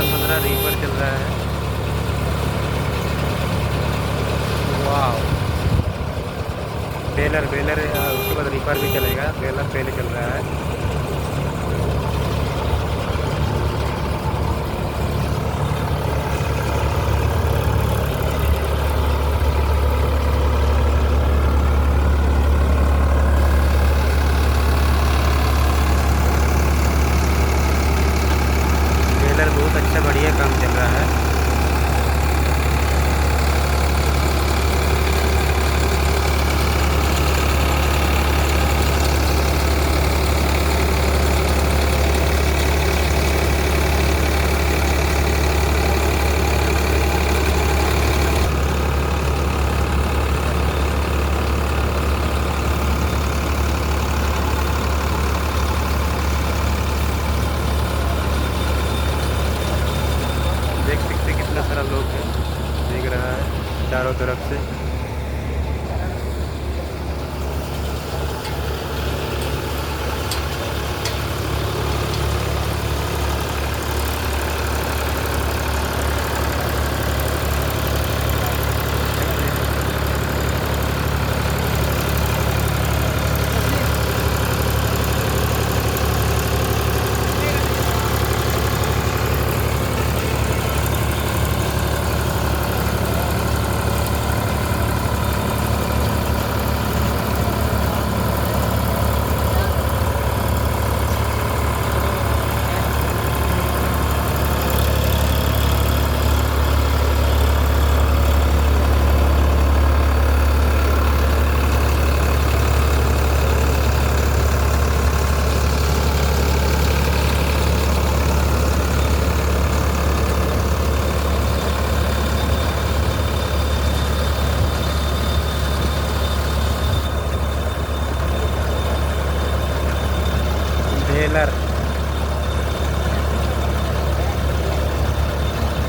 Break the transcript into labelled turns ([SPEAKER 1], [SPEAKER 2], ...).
[SPEAKER 1] 15 reaper चल रहा है। वाह। बेलर बेलर उसके बाद रीपर भी चलेगा, बेलर पहले चल रहा है। बेलर बहुत अच्छा बढ़िया काम चल रहा है। देख सकते कितना सारा लोग है, देख रहा है चारों तरफ से।